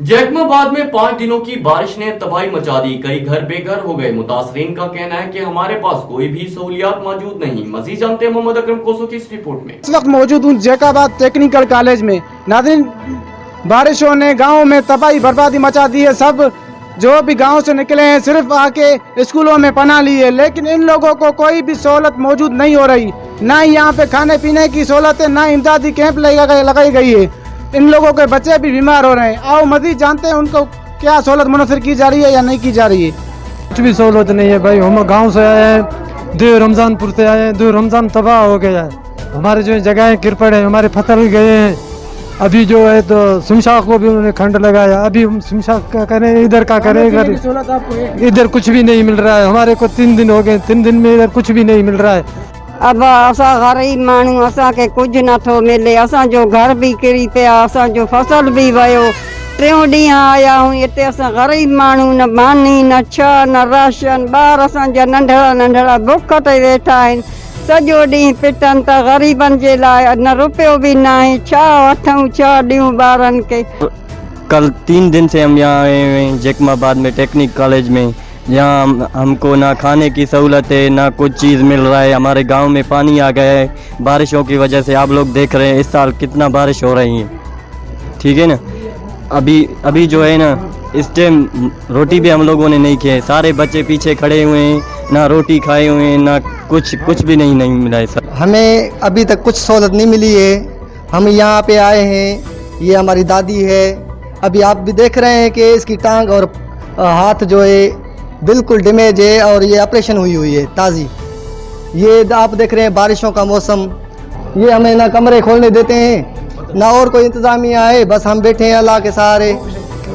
जैकमाबाद में 5 दिनों की बारिश ने तबाही मचा दी। कई घर बेघर हो गए। मुतासरीन का कहना है कि हमारे पास कोई भी सहूलियात मौजूद नहीं। मजीद जानते हैं मोहम्मद अकरम कोसो की इस रिपोर्ट में। इस वक्त मौजूद हूँ जैकाबाद टेक्निकल कॉलेज में। नाज़रीन, बारिशों ने गांव में तबाही बर्बादी मचा दी है। सब जो भी गांव से निकले हैं सिर्फ आके स्कूलों में पनाह ली है, लेकिन इन लोगों को कोई भी सहूलत मौजूद नहीं हो रही। ना ही यहाँ पे खाने पीने की सहूलत है, ना इमदादी कैंप लगाई गई है। इन लोगों के बच्चे भी बीमार हो रहे हैं। आओ मजीद जानते हैं उनको क्या सहूलत मुनसर की जा रही है या नहीं की जा रही है। कुछ भी सहूलत नहीं है भाई। हम गांव से आए हैं, दो रमजानपुर से आए हैं। दो रमजान तबाह हो गया है। हमारे जो जगह किरपड़ है, हमारे फसल गए हैं। अभी जो है तो शमशाक को भी उन्होंने खंड लगाया। अभी हम शमशाक का करें, इधर का करें, इधर कुछ भी नहीं मिल रहा है। हमारे को 3 दिन हो गए, 3 दिन में इधर कुछ भी नहीं मिल रहा है। अब असां गरीब माण्हू, असांखे कुझु नथो मिले। असांजो घर भी किरी पिया, असांजो फसल भी वियो। 3 ॾींहं आया आहियूं हिते। असां गरीब माण्हू, न मानी न छह न राशन। ॿार असांजा नंढड़ा नंढड़ा बुख ते वेठा आहिनि। सॼो ॾींहुं पिटनि था ग़रीबनि जे लाइ। न रुपयो बि न आहे। छा वठूं, छा ॾियूं ॿारनि खे। कल 3 दिन से हम यहाँ आए हुए हैं जैकमाबाद में टेक्निक कॉलेज में। यहाँ हमको ना खाने की सहूलत है, ना कुछ चीज़ मिल रहा है। हमारे गांव में पानी आ गया है बारिशों की वजह से। आप लोग देख रहे हैं इस साल कितना बारिश हो रही है, ठीक है ना। अभी जो है ना, इस टाइम रोटी भी हम लोगों ने नहीं खाई। सारे बच्चे पीछे खड़े हुए हैं, ना रोटी खाए हुए हैं, ना कुछ भी नहीं मिला है सर। हमें अभी तक कुछ सहूलत नहीं मिली है। हम यहाँ पे आए हैं, ये हमारी दादी है। अभी आप भी देख रहे हैं कि इसकी टांग और हाथ जो है बिल्कुल डैमेज है और ये ऑपरेशन हुई है ताज़ी। ये आप देख रहे हैं बारिशों का मौसम। ये हमें ना कमरे खोलने देते हैं, ना और कोई इंतज़ामिया है। बस हम बैठे हैं अल्लाह के सहारे।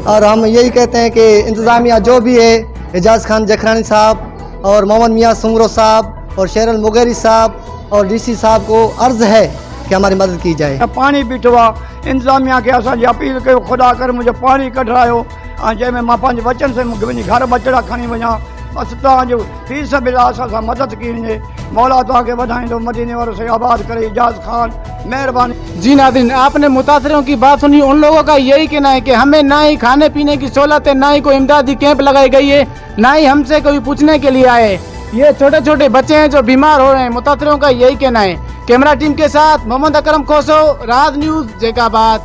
और हम यही कहते हैं कि इंतज़ामिया जो भी है, एजाज़ खान जखरानी साहब और मोहम्मद मियाँ सुमरो साहब और शेरल मुगेरी साहब और DC साहब को अर्ज़ है कि हमारी मदद की जाए। पानी बीठो आहे। इंतज़ामिया खे असांजी अपील कयो, ख़ुदा कर मुंहिंजो पानी कढायो। जंहिंमें मां पंहिंजे बचनि से वञी घर बचड़ा खणी वञा। बसि तव्हांजो फीस बिला असां सां मदद की वञे। मौला तव्हांखे वधाईंदो, मदीने वारो से आबाद करे। एजाज खान, मेहरबानी। जी नाज़रीन, आपने मुतासरों की बात सुनी। उन लोगों का यही कहना है कि हमें ना ही खाने पीने की सहूलत है, ना ही कोई इमदादी कैंप लगाई गई है, ना ही हमसे कोई पूछने के लिए आए। ये छोटे छोटे बच्चे हैं जो बीमार हो रहे हैं। मुतासरों का यही कहना है। कैमरा टीम के साथ मोहम्मद अकरम कोसो, राज न्यूज़ जैकाबाद।